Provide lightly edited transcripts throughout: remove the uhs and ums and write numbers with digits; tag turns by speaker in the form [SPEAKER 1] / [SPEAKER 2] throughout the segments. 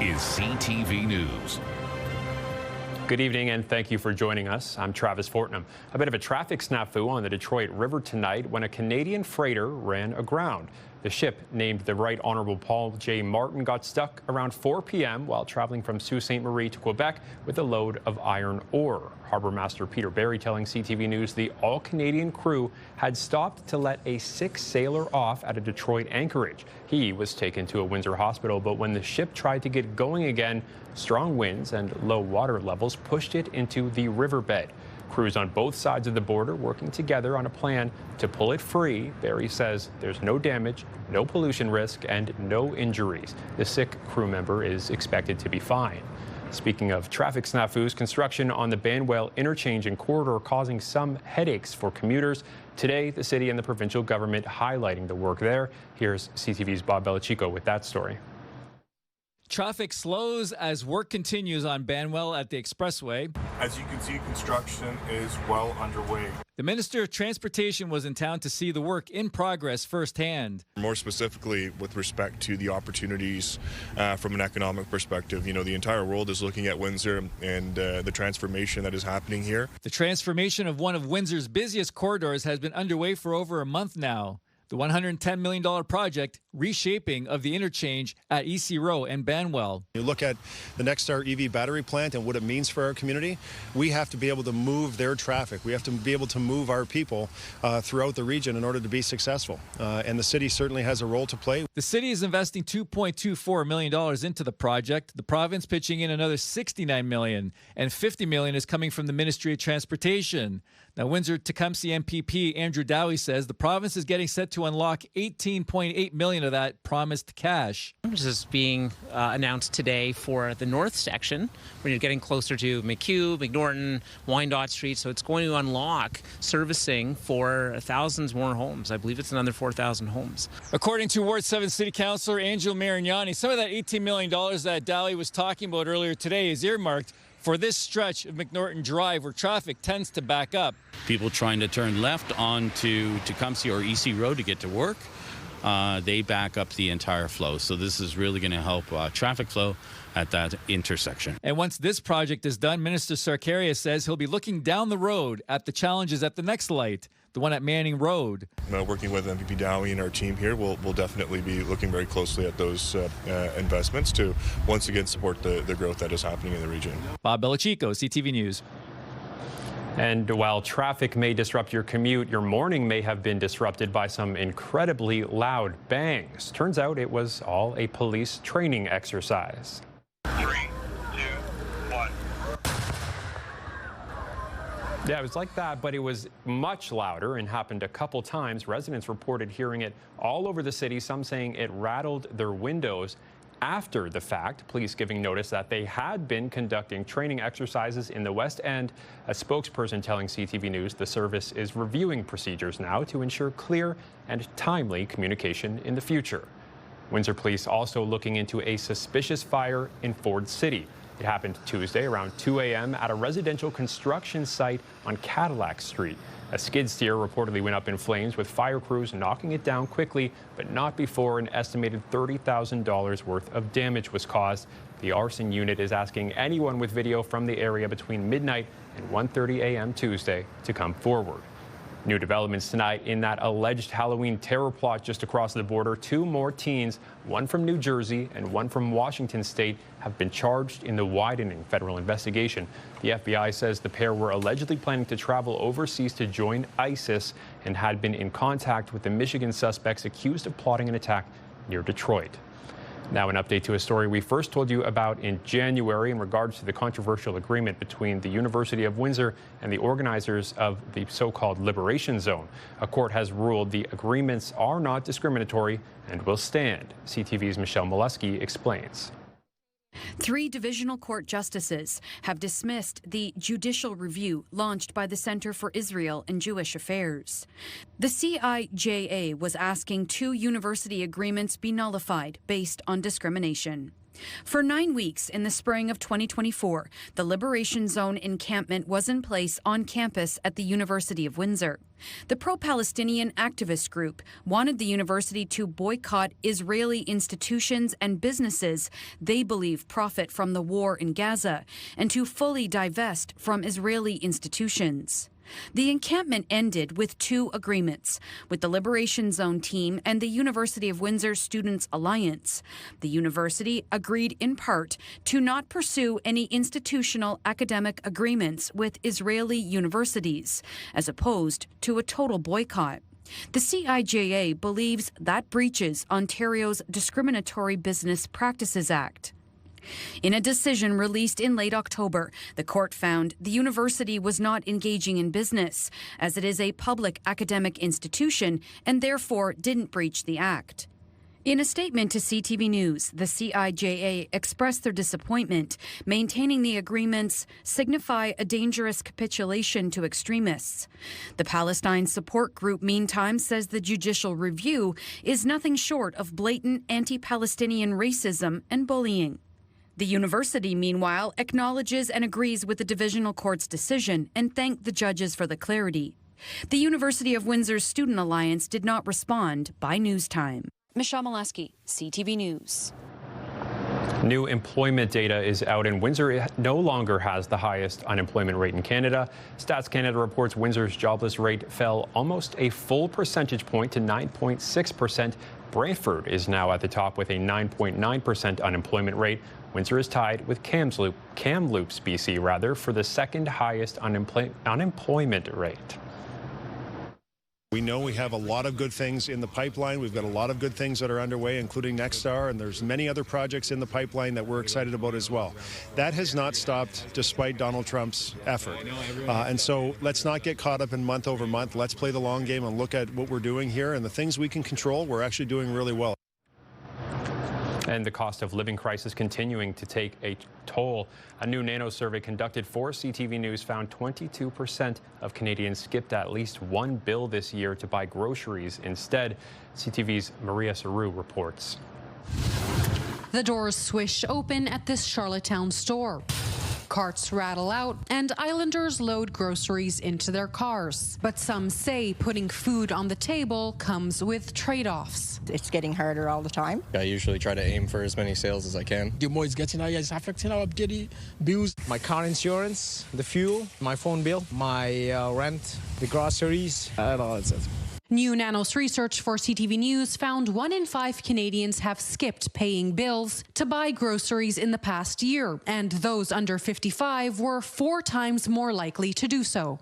[SPEAKER 1] is CTV News.
[SPEAKER 2] Good evening and thank you for joining us. I'm Travis Fortnum. A bit of a traffic snafu on the Detroit River tonight when a Canadian freighter ran aground. The ship, named the Right Honourable Paul J. Martin, got stuck around 4 p.m. while traveling from Sault Ste. Marie to Quebec with a load of iron ore. Harbour Master Peter Barry telling CTV News the all-Canadian crew had stopped to let a sick sailor off at a Detroit anchorage. He was taken to a Windsor hospital, but when the ship tried to get going again, strong winds and low water levels pushed it into the riverbed. Crews on both sides of the border working together on a plan to pull it free. Barry says there's no damage, no pollution risk, and no injuries. The sick crew member is expected to be fine. Speaking of traffic snafus, construction on the Banwell interchange and corridor causing some headaches for commuters. Today, the city and the provincial government highlighting the work there. Here's CTV's Bob Belichico with that story.
[SPEAKER 3] Traffic slows as work continues on Banwell at the expressway.
[SPEAKER 4] As you can see, construction is well underway.
[SPEAKER 3] The Minister of Transportation was in town to see the work in progress firsthand.
[SPEAKER 4] More specifically, with respect to the opportunities from an economic perspective, you know, the entire world is looking at Windsor and the transformation that is happening here.
[SPEAKER 3] The transformation of one of Windsor's busiest corridors has been underway for over a month now. The $110 million project, reshaping of the interchange at EC Row and Banwell.
[SPEAKER 5] You look at the Nexstar EV battery plant and what it means for our community. We have to be able to move their traffic. We have to be able to move our people throughout the region in order to be successful. And the city certainly has a role to play.
[SPEAKER 3] The city is investing $2.24 million into the project. The province pitching in another $69 million, and $50 million is coming from the Ministry of Transportation. Now, Windsor-Tecumseh MPP Andrew Dowie says the province is getting set to unlock $18.8 million of that promised cash.
[SPEAKER 6] This is being announced today for the north section, when you're getting closer to McHugh, McNorton, Wyandotte Street. So it's going to unlock servicing for thousands more homes. I believe it's another 4,000 homes.
[SPEAKER 3] According to Ward 7 City Councillor Angel Marignani, some of that $18 million that Dowie was talking about earlier today is earmarked for this stretch of McNorton Drive where traffic tends to back up.
[SPEAKER 7] People trying to turn left onto Tecumseh or EC Road to get to work, they back up the entire flow. So this is really going to help traffic flow at that intersection.
[SPEAKER 3] And once this project is done, Minister Sarkaria says he'll be looking down the road at the challenges at the next light, the one at Manning Road.
[SPEAKER 4] Working with MPP Dowie and our team here, we'll definitely be looking very closely at those investments to once again support the growth that is happening in the region.
[SPEAKER 3] Bob Belichico, CTV News.
[SPEAKER 2] And while traffic may disrupt your commute, your morning may have been disrupted by some incredibly loud bangs. Turns out it was all a police training exercise.
[SPEAKER 8] 3, 2, 1.
[SPEAKER 2] Yeah, it was like that, but it was much louder and happened a couple times. Residents reported hearing it all over the city, some saying it rattled their windows. After the fact, police giving notice that they had been conducting training exercises in the West End. A spokesperson telling CTV News the service is reviewing procedures now to ensure clear and timely communication in the future. Windsor police also looking into a suspicious fire in Ford City. It happened Tuesday around 2 a.m. at a residential construction site on Cadillac Street. A skid steer reportedly went up in flames, with fire crews knocking it down quickly, but not before an estimated $30,000 worth of damage was caused. The arson unit is asking anyone with video from the area between midnight and 1:30 a.m. Tuesday to come forward. New developments tonight in that alleged Halloween terror plot just across the border. 2 more teens, one from New Jersey and one from Washington State, have been charged in the widening federal investigation. The FBI says the pair were allegedly planning to travel overseas to join ISIS and had been in contact with the Michigan suspects accused of plotting an attack near Detroit. Now an update to a story we first told you about in January in regards to the controversial agreement between the University of Windsor and the organizers of the so-called Liberation Zone. A court has ruled the agreements are not discriminatory and will stand. CTV's Michelle Molesky explains.
[SPEAKER 9] 3 divisional court justices have dismissed the judicial review launched by the Center for Israel and Jewish Affairs. The CIJA was asking 2 university agreements be nullified based on discrimination. For 9 weeks in the spring of 2024, the Liberation Zone encampment was in place on campus at the University of Windsor. The pro-Palestinian activist group wanted the university to boycott Israeli institutions and businesses they believe profit from the war in Gaza and to fully divest from Israeli institutions. The encampment ended with 2 agreements with the Liberation Zone team and the University of Windsor Students' Alliance. The university agreed in part to not pursue any institutional academic agreements with Israeli universities, as opposed to a total boycott. The CIJA believes that breaches Ontario's Discriminatory Business Practices Act. In a decision released in late October, the court found the university was not engaging in business, as it is a public academic institution and therefore didn't breach the act. In a statement to CTV News, the CIJA expressed their disappointment, maintaining the agreements signify a dangerous capitulation to extremists. The Palestine support group, meantime, says the judicial review is nothing short of blatant anti-Palestinian racism and bullying. The university, meanwhile, acknowledges and agrees with the divisional court's decision and thanked the judges for the clarity. The University of Windsor's Student Alliance did not respond by news time. Michelle Molesky, CTV News.
[SPEAKER 2] New employment data is out, and Windsor no longer has the highest unemployment rate in Canada. Stats Canada reports Windsor's jobless rate fell almost a full percentage point to 9.6%. Brantford is now at the top with a 9.9% unemployment rate. Windsor is tied with Kamloops, BC, for the second highest unemployment rate.
[SPEAKER 5] We know we have a lot of good things in the pipeline. We've got a lot of good things that are underway, including Nexstar, and there's many other projects in the pipeline that we're excited about as well. That has not stopped despite Donald Trump's effort. And so let's not get caught up in month over month. Let's play the long game and look at what we're doing here, and the things we can control, we're actually doing really well.
[SPEAKER 2] And the cost of living crisis continuing to take a toll. A new Nano survey conducted for CTV News found 22% of Canadians skipped at least one bill this year to buy groceries instead. CTV's Maria Saru reports.
[SPEAKER 10] The doors swish open at this Charlottetown store. Carts rattle out and Islanders load groceries into their cars. But some say putting food on the table comes with trade-offs.
[SPEAKER 11] It's getting harder all the time.
[SPEAKER 12] I usually try to aim for as many sales as I can.
[SPEAKER 13] The more it's getting higher, it's affecting our daily bills. My car insurance, the fuel, my phone bill, my rent, the groceries, and all that.
[SPEAKER 10] New Nanos research for CTV News found 1 in 5 Canadians have skipped paying bills to buy groceries in the past year, and those under 55 were 4 times more likely to do so.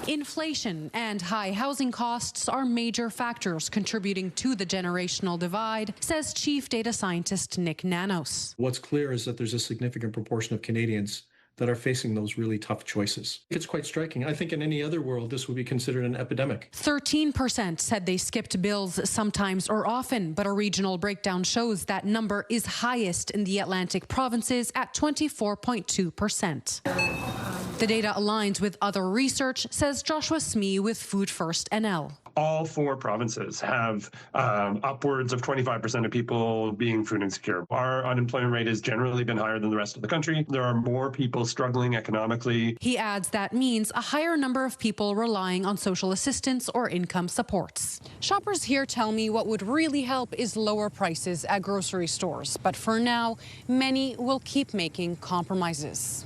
[SPEAKER 10] Inflation and high housing costs are major factors contributing to the generational divide, says Chief Data Scientist Nick Nanos.
[SPEAKER 14] What's clear is that there's a significant proportion of Canadians that are facing those really tough choices. It's quite striking. I think in any other world, this would be considered an epidemic.
[SPEAKER 10] 13% said they skipped bills sometimes or often, but a regional breakdown shows that number is highest in the Atlantic provinces at 24.2%. The data aligns with other research, says Joshua Smee with Food First NL.
[SPEAKER 15] All 4 provinces have upwards of 25% of people being food insecure. Our unemployment rate has generally been higher than the rest of the country. There are more people struggling economically.
[SPEAKER 10] He adds that means a higher number of people relying on social assistance or income supports. Shoppers here tell me what would really help is lower prices at grocery stores. But for now, many will keep making compromises.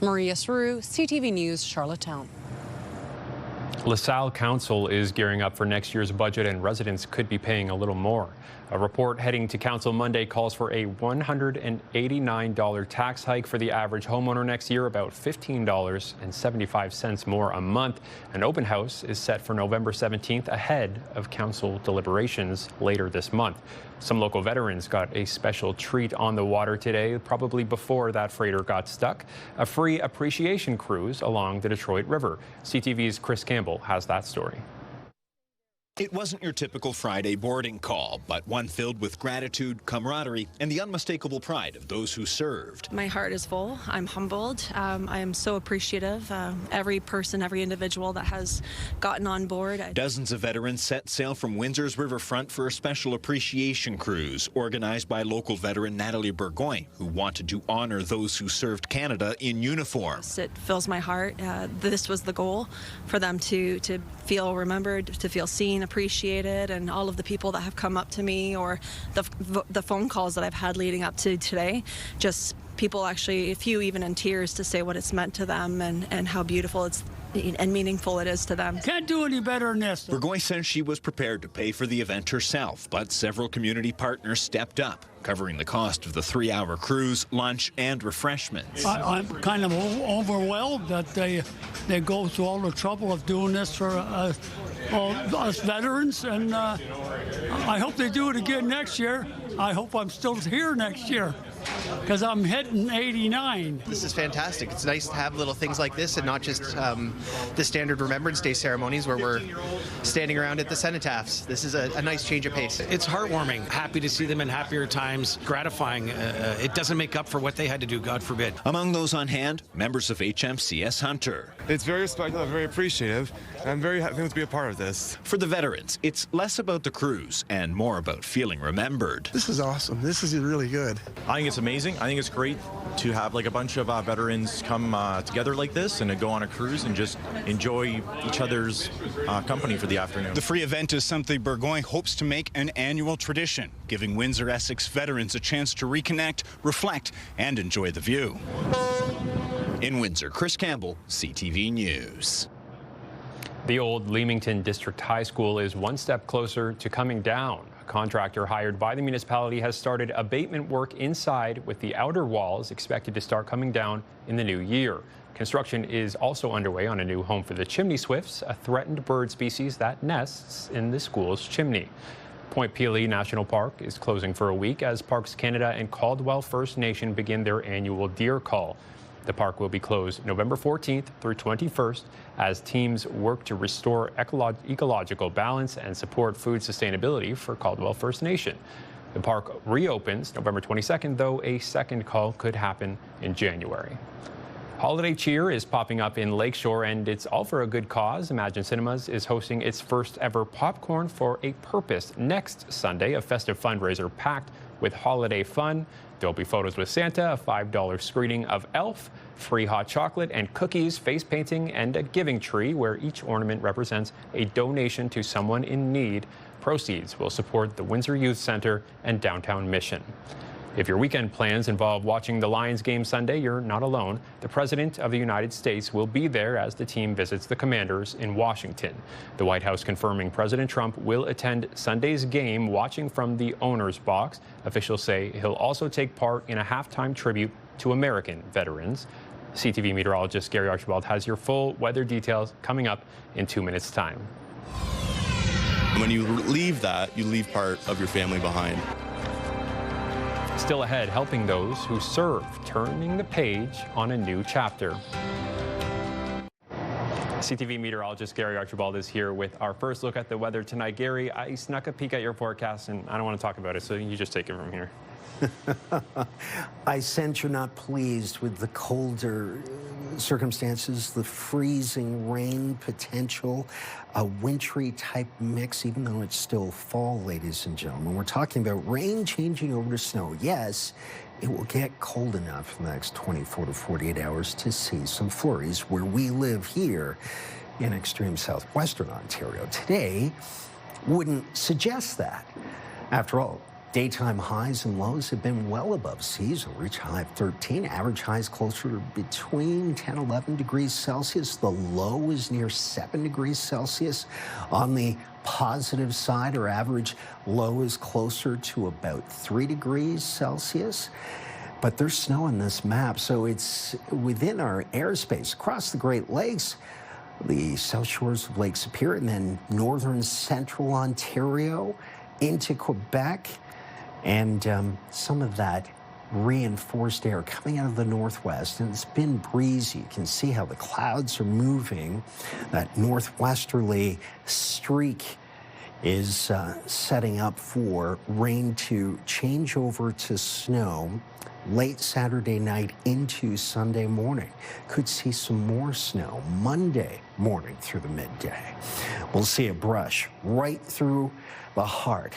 [SPEAKER 10] Maria Saru, CTV News, Charlottetown.
[SPEAKER 2] LaSalle Council is gearing up for next year's budget, and residents could be paying a little more. A report heading to Council Monday calls for a $189 tax hike for the average homeowner next year, about $15.75 more a month. An open house is set for November 17th ahead of Council deliberations later this month. Some local veterans got a special treat on the water today, probably before that freighter got stuck. A free appreciation cruise along the Detroit River. CTV's Chris Campbell has that story.
[SPEAKER 16] It wasn't your typical Friday boarding call, but one filled with gratitude, camaraderie, and the unmistakable pride of those who served.
[SPEAKER 17] My heart is full. I'm humbled. I am so appreciative. Every person, every individual that has gotten on board.
[SPEAKER 16] Dozens of veterans set sail from Windsor's riverfront for a special appreciation cruise organized by local veteran Natalie Burgoyne, who wanted to honor those who served Canada in uniform.
[SPEAKER 17] It fills my heart. This was the goal, for them to feel remembered, to feel seen, appreciated, and all of the people that have come up to me, or the phone calls that I've had leading up to today, just people actually, a few even in tears, to say what it's meant to them and how beautiful and meaningful it is to them.
[SPEAKER 18] Can't do any better than this.
[SPEAKER 16] Burgoyne says she was prepared to pay for the event herself, but several community partners stepped up, covering the cost of the 3-hour cruise, lunch, and refreshments.
[SPEAKER 18] I'm kind of overwhelmed that they go through all the trouble of doing this for us veterans, and I hope they do it again next year. I hope I'm still here next year, because I'm hitting 89.
[SPEAKER 19] This is fantastic. It's nice to have little things like this and not just the standard Remembrance Day ceremonies where we're standing around at the cenotaphs. This is a nice change of pace.
[SPEAKER 20] It's heartwarming. Happy to see them in happier times. Gratifying. It doesn't make up for what they had to do, God forbid.
[SPEAKER 16] Among those on hand, members of HMCS Hunter.
[SPEAKER 21] It's very respectful, very appreciative, and I'm very happy to be a part of this.
[SPEAKER 16] For the veterans, it's less about the cruise and more about feeling remembered.
[SPEAKER 22] This is awesome. This is really good.
[SPEAKER 23] I think it's amazing. I think it's great to have like a bunch of veterans come together like this and to go on a cruise and just enjoy each other's company for the afternoon.
[SPEAKER 24] The free event is something Burgoyne hopes to make an annual tradition, giving Windsor Essex veterans a chance to reconnect, reflect, and enjoy the view. In Windsor, Chris Campbell, CTV News.
[SPEAKER 2] The old Leamington District High School is one step closer to coming down. A contractor hired by the municipality has started abatement work inside, with the outer walls expected to start coming down in the new year. Construction is also underway on a new home for the chimney swifts, a threatened bird species that nests in the school's chimney. Point Pelee National Park is closing for a week as Parks Canada and Caldwell First Nation begin their annual deer call. The park will be closed November 14th through 21st as teams work to restore ecological balance and support food sustainability for Caldwell First Nation. The park reopens November 22nd, though a second call could happen in January. Holiday cheer is popping up in Lakeshore, and it's all for a good cause. Imagine Cinemas is hosting its first ever Popcorn for a Purpose next Sunday, a festive fundraiser packed with holiday fun. There'll be photos with Santa, a $5 screening of Elf, free hot chocolate and cookies, face painting, and a giving tree where each ornament represents a donation to someone in need. Proceeds will support the Windsor Youth Center and Downtown Mission. If your weekend plans involve watching the Lions game Sunday, you're not alone. The President of the United States will be there as the team visits the Commanders in Washington. The White House confirming President Trump will attend Sunday's game, watching from the owner's box. Officials say he'll also take part in a halftime tribute to American veterans. CTV meteorologist Gary Archibald has your full weather details coming up in 2 minutes' time.
[SPEAKER 25] When you leave that, you leave part of your family behind.
[SPEAKER 2] Still ahead, helping those who serve, turning the page on a new chapter. CTV meteorologist Gary Archibald is here with our first look at the weather tonight. Gary, I snuck a peek at your forecast, and I don't want to talk about it, so you just take it from here.
[SPEAKER 26] I sense you're not pleased with the colder circumstances, the freezing rain potential, a wintry type mix, even though it's still fall, ladies and gentlemen. We're talking about rain changing over to snow. Yes, it will get cold enough in the next 24 to 48 hours to see some flurries where we live here in extreme southwestern Ontario. Today wouldn't suggest that. After all, daytime highs and lows have been well above seasonal. Reach high of 13. Average highs closer to between 10, 11 degrees Celsius. The low is near 7 degrees Celsius. On the positive side, our average low is closer to about 3 degrees Celsius. But there's snow on this map, so it's within our airspace across the Great Lakes, the south shores of Lake Superior, and then northern central Ontario into Quebec. And some of that reinforced air coming out of the northwest, and it's been breezy. You can see how the clouds are moving. That northwesterly streak is setting up for rain to change over to snow late Saturday night into Sunday morning. Could see some more snow Monday morning through the midday. We'll see a brush right through the heart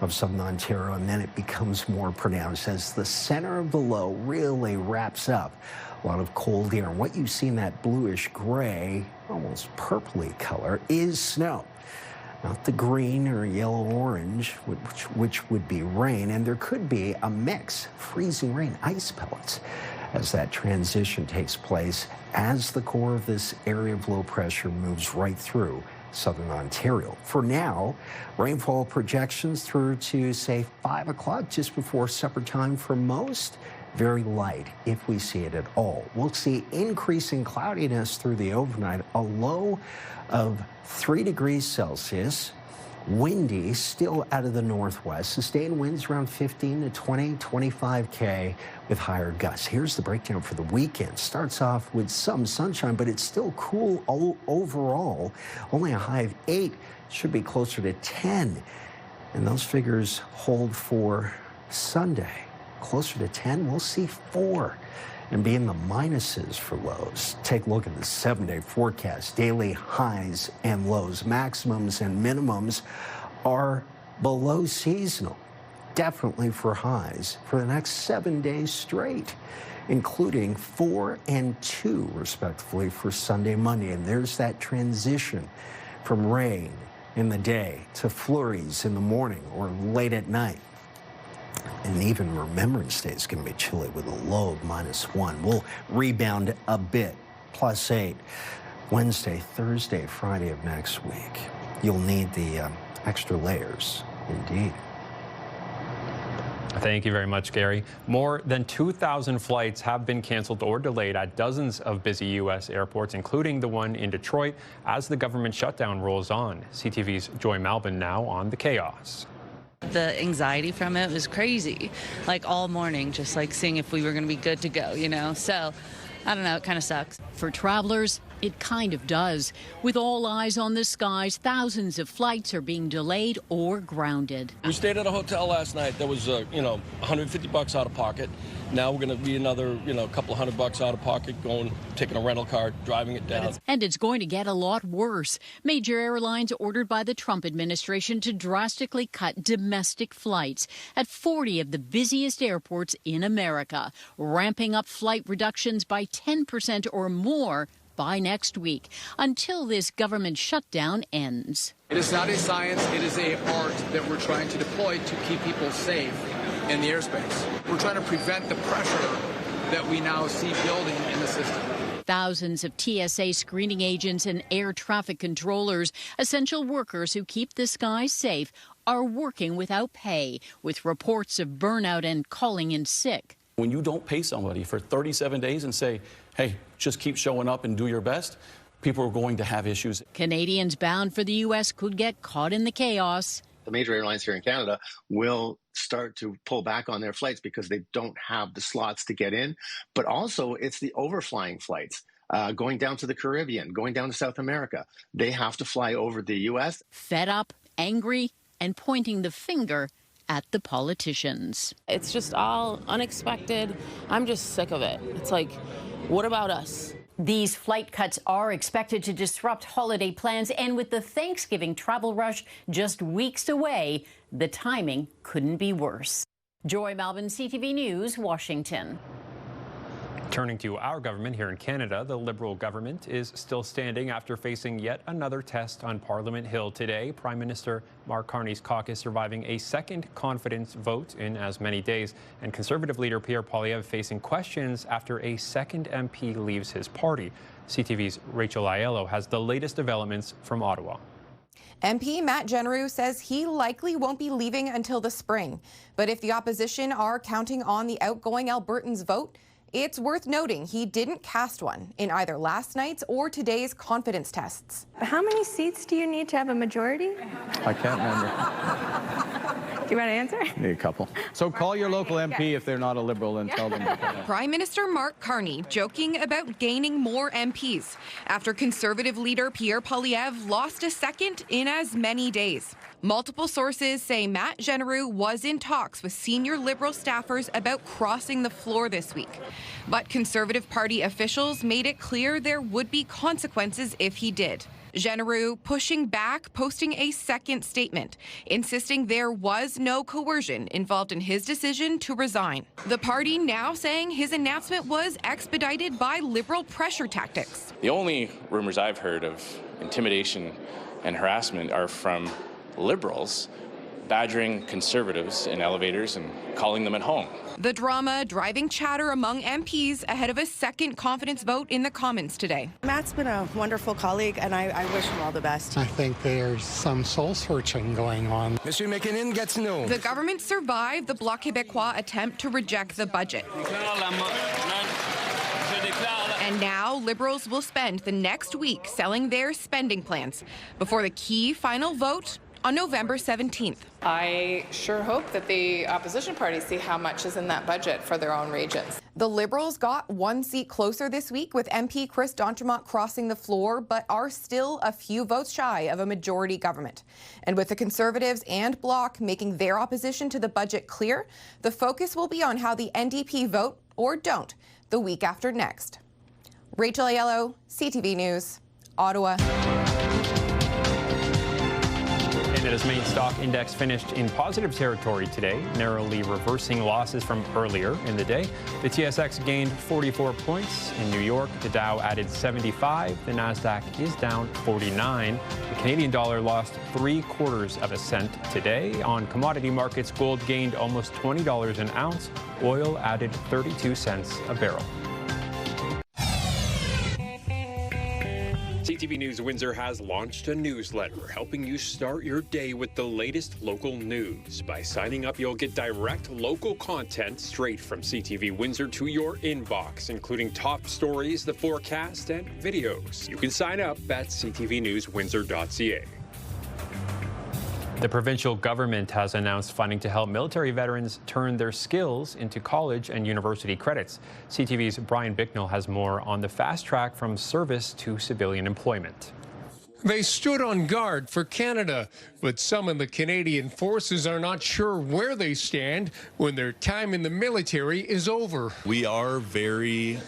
[SPEAKER 26] of southern Ontario, and then it becomes more pronounced as the center of the low really wraps up a lot of cold air. And what you see in that bluish gray, almost purpley color, is snow. Not the green or yellow-orange, which would be rain. And there could be a mix, freezing rain, ice pellets, as that transition takes place as the core of this area of low pressure moves right through southern Ontario. For now, rainfall projections through to, say, 5 o'clock, just before supper time for most. Very light, if we see it at all. We'll see increasing cloudiness through the overnight, a low of 3 degrees Celsius, windy, still out of the northwest, sustained winds around 15 to 20, 25K with higher gusts. Here's the breakdown for the weekend. Starts off with some sunshine, but it's still cool overall. Only a high of 8, should be closer to 10. And those figures hold for Sunday. Closer to 10, we'll see 4 and be in the minuses for lows. Take a look at the 7-day forecast. Daily highs and lows, maximums and minimums are below seasonal, definitely for highs for the next 7 days straight, including 4 and 2, respectively, for Sunday, Monday. And there's that transition from rain in the day to flurries in the morning or late at night. And even Remembrance Day is going to be chilly with a low of -1. We'll rebound a bit, +8. Wednesday, Thursday, Friday of next week. You'll need the extra layers, indeed.
[SPEAKER 2] Thank you very much, Gary. More than 2,000 flights have been canceled or delayed at dozens of busy U.S. airports, including the one in Detroit, as the government shutdown rolls on. CTV's Joy Malbin now on the chaos.
[SPEAKER 1] The anxiety from it was crazy, like all morning, just like seeing if we were going to be good to go, you know. So, I don't know, it kind of sucks.
[SPEAKER 3] For travelers, it kind of does. With all eyes on the skies, thousands of flights are being delayed or grounded.
[SPEAKER 4] We stayed at a hotel last night that was, $150 out of pocket. Now we're going to be another, couple of $100 out of pocket, taking a rental car, driving it down.
[SPEAKER 3] And it's going to get a lot worse. Major airlines ordered by the Trump administration to drastically cut domestic flights at 40 of the busiest airports in America, ramping up flight reductions by 10% or more by next week, until this government shutdown ends.
[SPEAKER 6] It is not a science, it is an art that we're trying to deploy to keep people safe in the airspace. We're trying to prevent the pressure that we now see building in the system.
[SPEAKER 3] Thousands of TSA screening agents and air traffic controllers, essential workers who keep the skies safe, are working without pay, with reports of burnout and calling in sick.
[SPEAKER 7] When you don't pay somebody for 37 days and say, hey, just keep showing up and do your best, people are going to have issues.
[SPEAKER 3] Canadians bound for the U.S. could get caught in the chaos.
[SPEAKER 8] The major airlines here in Canada will start to pull back on their flights because they don't have the slots to get in. But also, it's the overflying flights going down to the Caribbean, going down to South America. They have to fly over the U.S.
[SPEAKER 3] Fed up, angry, and pointing the finger at the politicians.
[SPEAKER 27] It's just all unexpected. I'm just sick of it. It's like, what about us?
[SPEAKER 3] These flight cuts are expected to disrupt holiday plans, and with the Thanksgiving travel rush just weeks away, the timing couldn't be worse. Joy Malbin, CTV News, Washington.
[SPEAKER 2] Turning to our government here in Canada, the Liberal government is still standing after facing yet another test on Parliament Hill today. Prime Minister Mark Carney's caucus surviving a second confidence vote in as many days, and Conservative leader Pierre Poilievre facing questions after a second MP leaves his party. CTV's Rachel Aiello has the latest developments from Ottawa.
[SPEAKER 28] MP Matt Genereux says he likely won't be leaving until the spring. But if the opposition are counting on the outgoing Albertans' vote, it's worth noting he didn't cast one in either last night's or today's confidence tests.
[SPEAKER 29] How many seats do you need to have a majority?
[SPEAKER 30] I can't remember.
[SPEAKER 5] Do you want to answer?
[SPEAKER 9] Maybe a couple. So call your local MP if they're not a Liberal and tell them to come.
[SPEAKER 28] Prime Minister Mark Carney joking about gaining more MPs after Conservative leader Pierre Poilievre lost a second in as many days. Multiple sources say Matt Genereux was in talks with senior Liberal staffers about crossing the floor this week. But Conservative Party officials made it clear there would be consequences if he did. Genereux pushing back, posting a second statement, insisting there was no coercion involved in his decision to resign. The party now saying his announcement was expedited by Liberal pressure tactics.
[SPEAKER 10] The only rumors I've heard of intimidation and harassment are from Liberals badgering Conservatives in elevators and calling them at home.
[SPEAKER 28] The drama driving chatter among MPs ahead of a second confidence vote in the Commons today.
[SPEAKER 5] Matt's been a wonderful colleague, and I wish him all the best.
[SPEAKER 22] I think there's some soul searching going on.
[SPEAKER 11] Monsieur McKinnon gets no.
[SPEAKER 28] The government survived the Bloc Québécois attempt to reject the budget. And now Liberals will spend the next week selling their spending plans before the key final vote on November 17th.
[SPEAKER 12] I sure hope that the opposition parties see how much is in that budget for their own regions.
[SPEAKER 28] The Liberals got one seat closer this week with MP Chris D'Entremont crossing the floor, but are still a few votes shy of a majority government. And with the Conservatives and Bloc making their opposition to the budget clear, the focus will be on how the NDP vote or don't the week after next. Rachel Aiello, CTV News, Ottawa.
[SPEAKER 2] Canada's main stock index finished in positive territory today, narrowly reversing losses from earlier in the day. The TSX gained 44 points. In New York, the Dow added 75. The Nasdaq is down 49. The Canadian dollar lost 0.75 cents today. On commodity markets, gold gained almost $20 an ounce. Oil added 32 cents a barrel. CTV News Windsor has launched a newsletter helping you start your day with the latest local news. By signing up, you'll get direct local content straight from CTV Windsor to your inbox, including top stories, the forecast, and videos. You can sign up at ctvnewswindsor.ca. The provincial government has announced funding to help military veterans turn their skills into college and university credits. CTV's Brian Bicknell has more on the fast track from service to civilian employment.
[SPEAKER 13] They stood on guard for Canada, but some in the Canadian forces are not sure where they stand when their time in the military is over.
[SPEAKER 25] We are very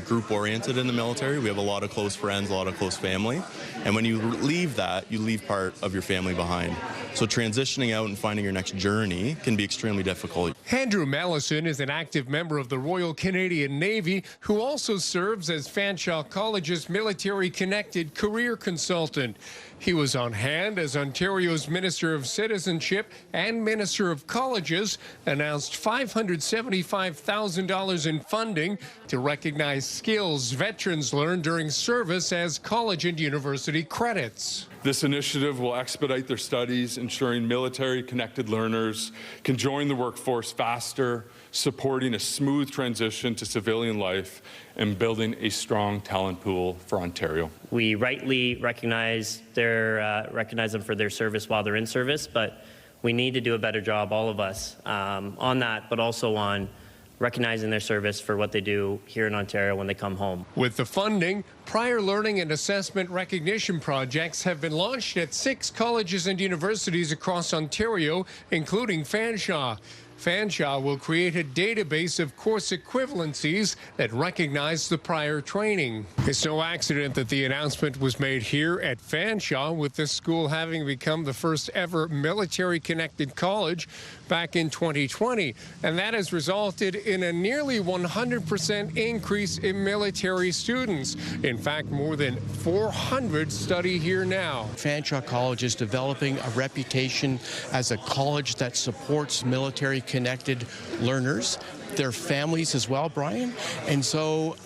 [SPEAKER 25] group-oriented in the military. We have a lot of close friends, a lot of close family. And when you leave that, you leave part of your family behind. So transitioning out and finding your next journey can be extremely difficult.
[SPEAKER 13] Andrew Mellison is an active member of the Royal Canadian Navy who also serves as Fanshawe College's military-connected career consultant. He was on hand as Ontario's Minister of Citizenship and Minister of Colleges announced $575,000 in funding to recognize skills veterans learn during service as college and university credits.
[SPEAKER 14] This initiative will expedite their studies, ensuring military-connected learners can join the workforce faster, supporting a smooth transition to civilian life and building a strong talent pool for Ontario.
[SPEAKER 15] We rightly recognize them for their service while they're in service, but we need to do a better job, all of us, on that, but also on recognizing their service for what they do here in Ontario when they come home.
[SPEAKER 13] With the funding, prior learning and assessment recognition projects have been launched at 6 colleges and universities across Ontario, including Fanshawe. Fanshawe will create a database of course equivalencies that recognize the prior training. It's no accident that the announcement was made here at Fanshawe, with this school having become the first ever military-connected college back in 2020. And that has resulted in a nearly 100% increase in military students. In fact, more than 400 study here now.
[SPEAKER 29] Fanshawe College is developing a reputation as a college that supports military-connected learners, their families as well, Brian. And so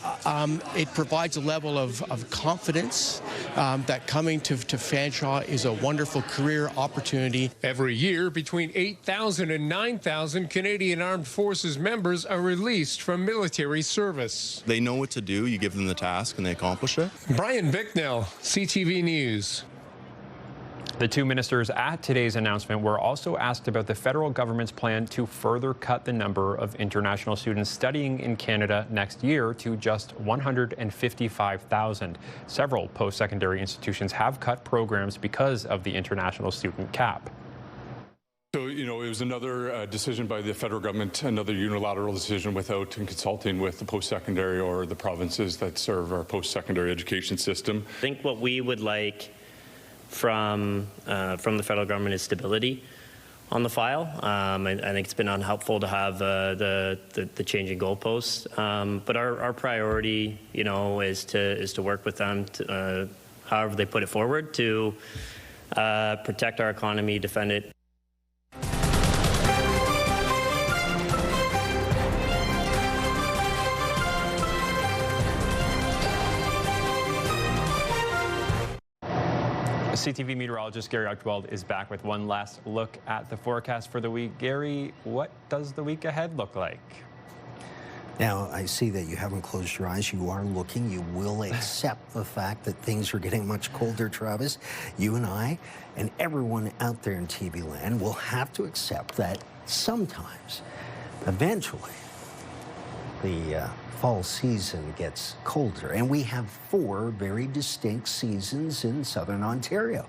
[SPEAKER 29] it provides a level of confidence that coming to Fanshawe is a wonderful career opportunity.
[SPEAKER 13] Every year, between 8,000 and 9,000 Canadian Armed Forces members are released from military service.
[SPEAKER 25] They know what to do. You give them the task and they accomplish it.
[SPEAKER 13] Brian Bicknell, CTV News.
[SPEAKER 2] The two ministers at today's announcement were also asked about the federal government's plan to further cut the number of international students studying in Canada next year to just 155,000. Several post-secondary institutions have cut programs because of the international student cap.
[SPEAKER 14] So, it was another decision by the federal government, another unilateral decision without consulting with the post-secondary or the provinces that serve our post-secondary education system.
[SPEAKER 15] I think what we would like from the federal government is stability on the file. I think it's been unhelpful to have the changing goalposts. But our priority, is to work with them, to, however they put it forward, to protect our economy, defend it.
[SPEAKER 2] CTV meteorologist Gary Archibald is back with one last look at the forecast for the week. Gary, what does the week ahead look like?
[SPEAKER 26] Now, I see that you haven't closed your eyes. You are looking. You will accept the fact that things are getting much colder, Travis. You and I and everyone out there in TV land will have to accept that sometimes, eventually, the fall season gets colder. And we have 4 very distinct seasons in southern Ontario.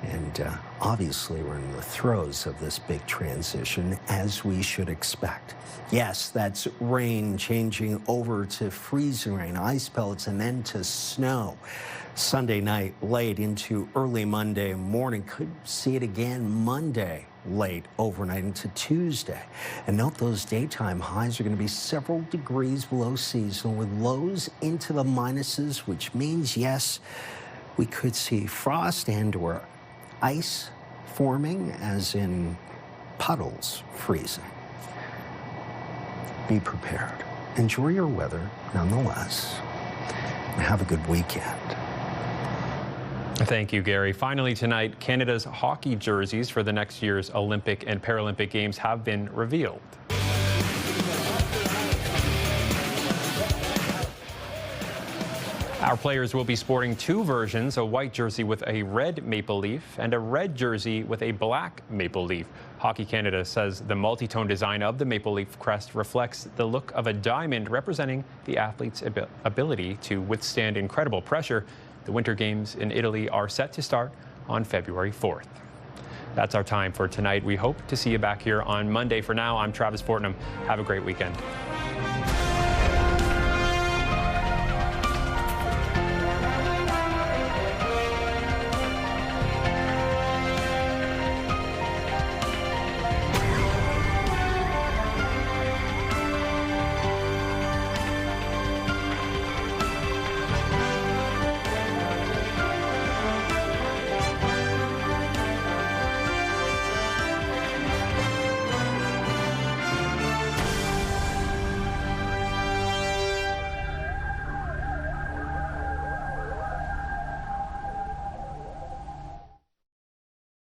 [SPEAKER 26] And obviously, we're in the throes of this big transition, as we should expect. Yes, that's rain changing over to freezing rain, ice pellets, and then to snow. Sunday night, late into early Monday morning. Could see it again Monday, late overnight into Tuesday. And note those daytime highs are going to be several degrees below seasonal, with lows into the minuses, which means, yes, we could see frost and or ice forming, as in puddles freezing. Be prepared. Enjoy your weather nonetheless. And have a good weekend.
[SPEAKER 2] Thank you, Gary. Finally tonight, Canada's hockey jerseys for the next year's Olympic and Paralympic Games have been revealed. Our players will be sporting 2 versions, a white jersey with a red maple leaf and a red jersey with a black maple leaf. Hockey Canada says the multi-tone design of the maple leaf crest reflects the look of a diamond, representing the athlete's ability to withstand incredible pressure. The Winter Games in Italy are set to start on February 4th. That's our time for tonight. We hope to see you back here on Monday. For now, I'm Travis Fortnum. Have a great weekend.